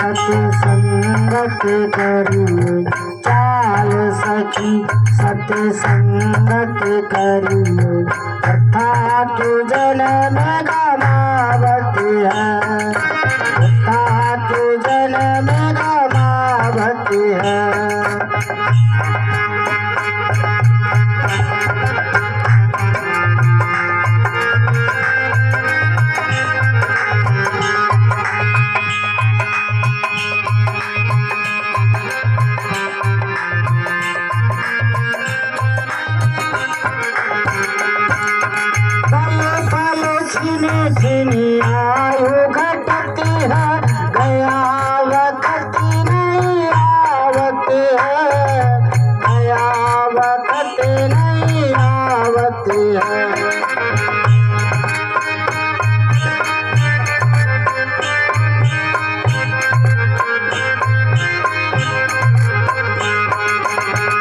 सत्संगत करिए चाल सखी सत्संगत करिए अर्थात जन्म गमावत है अर्थात जन्म गमावत है। आयु घटती है गया वक्त नहीं आवत है गया वक्त नहीं आवत है।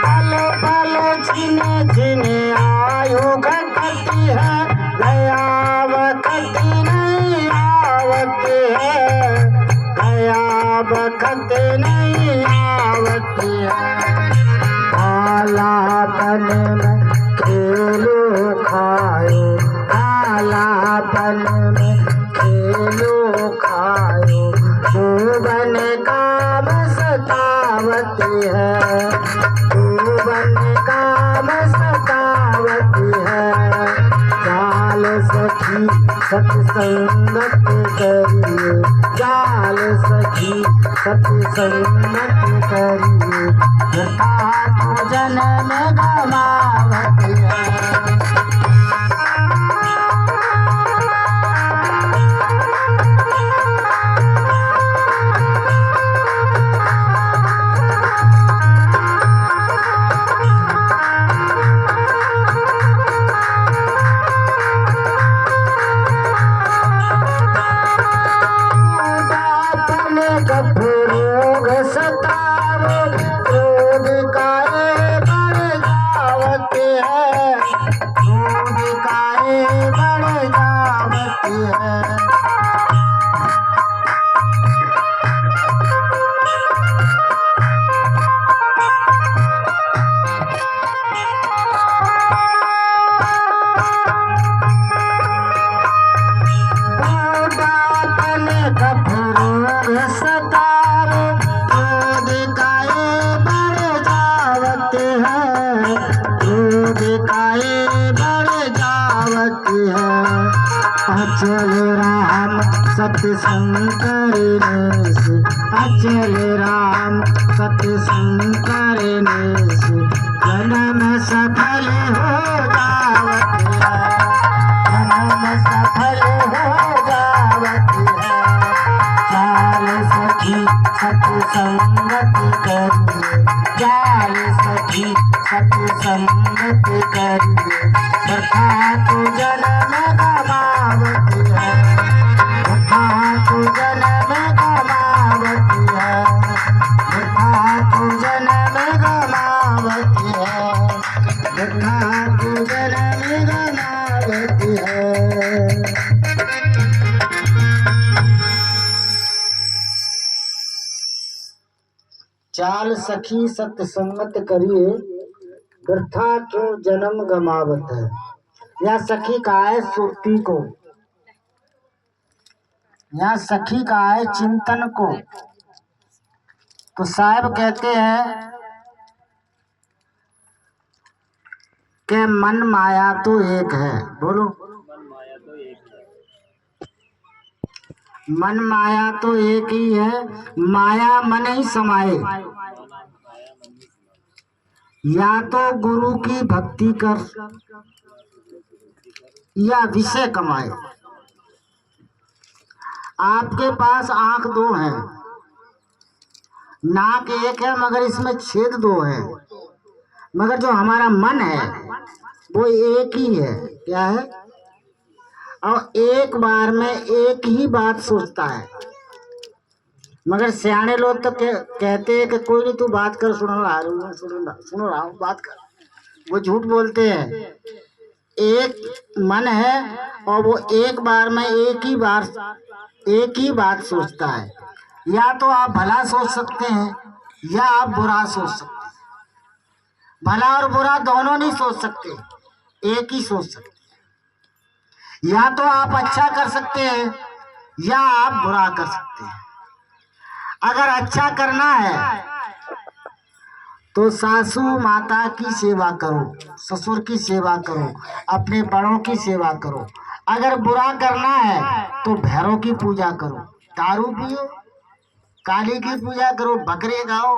पल पल छिन छिन आयु घटती है गया वक्त नहीं आवत है गया वक्त नहीं आवत है। आलापन में खेलो खायो आलापन में खेलो खायो शोभन काम सतावत है शोभन काम सतावत है। चाल सखी सत्संगत करिए चाल सखी सत्संगत करिए अर्थात जन्म गमावत है। रोग सतावो क्रोध काए बढ़ जावत है क्रोध काए बढ़ जावत है। अचल राम सत्संग करने से अचल राम सत्संग करने से जन्म सफल हो जावत है जन्म सफल हो जावत है। चाल सखी सत्संगत करिए चाल सखी सत्संगत करिए अर्थात जन्म गमावत है अर्थात जन्म गमावत है अर्थात जन्म गमावत है अर्थात जन्म गमावत है। चाल सखी सत्संगत करिए वृथा क्यों जन्म गमावत है। यह सखी का है सुरती को यह सखी का है चिंतन को। तो साहब कहते हैं कि मन माया तो एक है बोलो मन माया तो एक ही है माया मन ही समाये या तो गुरु की भक्ति कर या विषय कमाए। आपके पास आंख दो है नाक एक है मगर इसमें छेद दो है मगर जो हमारा मन है वो एक ही है क्या है और एक बार में एक ही बात सोचता है। मगर सियाने लोग तो कहते हैं कि कोई नहीं तू बात कर सुनो रहा हूँ बात कर वो झूठ बोलते हैं। एक मन है और वो एक बार में एक ही बात सोचता है या तो आप भला सोच सकते हैं या आप बुरा सोच सकते हैं। भला और बुरा दोनों नहीं सोच सकते, एक ही सोच सकते हैं। या तो आप अच्छा कर सकते हैं या आप बुरा कर सकते हैं। अगर अच्छा करना है तो सासू माता की सेवा करो, ससुर की सेवा करो, अपने बड़ों की सेवा करो। अगर बुरा करना है तो भैरव की पूजा करो, दारू पियो, काली की पूजा करो, बकरे खाओ,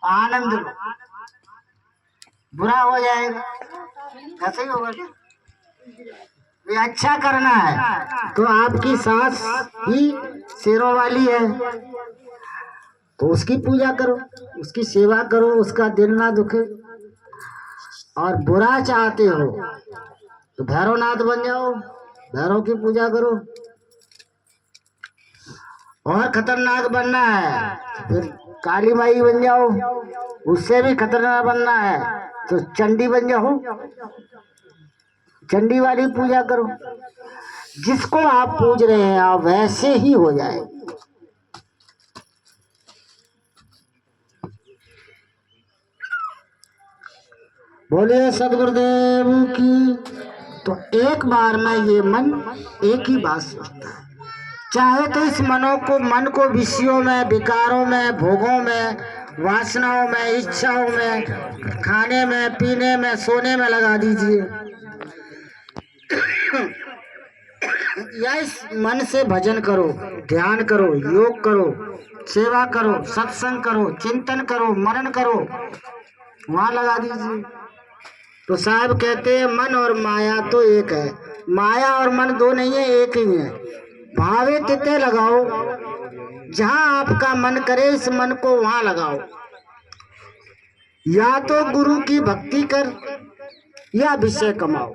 आनंद लो, बुरा हो जाएगा। कैसे ही होगा? ये अच्छा करना है तो आपकी सास ही शेरों वाली है तो उसकी पूजा करो, उसकी सेवा करो, उसका दिल ना दुखे। और बुरा चाहते हो तो भैरवनाथ बन जाओ, भैरव की पूजा करो। और खतरनाक बनना है तो फिर काली माई बन जाओ, उससे भी खतरनाक बनना है तो चंडी बन जाओ, चंडी वाली पूजा करो। जिसको आप पूज रहे हैं आप वैसे ही हो जाए। बोले सदगुरुदेव की। तो एक बार में ये मन एक ही बात सोचता है। चाहे तो इस मन को विषयों में, विकारों में, भोगों में, वासनाओं में, इच्छाओं में, खाने में, पीने में, सोने में लगा दीजिए या इस मन से भजन करो, ध्यान करो, योग करो, सेवा करो, सत्संग करो, चिंतन करो, मनन करो, वहां लगा दीजिए। तो साहब कहते हैं मन और माया तो एक है, माया और मन दो नहीं है, एक ही है। भावे तिते लगाओ, जहां आपका मन करे इस मन को वहां लगाओ। या तो गुरु की भक्ति कर या विषय कमाओ।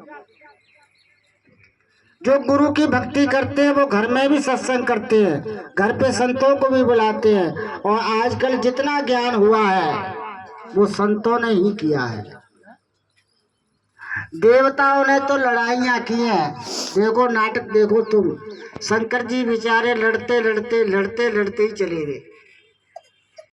जो गुरु की भक्ति करते हैं वो घर में भी सत्संग करते हैं, घर पे संतों को भी बुलाते हैं। और आजकल जितना ज्ञान हुआ है वो संतों ने ही किया है। देवताओं ने तो लड़ाइयां की हैं। देखो नाटक देखो तुम, शंकर जी बेचारे लड़ते लड़ते लड़ते लड़ते ही चले गए।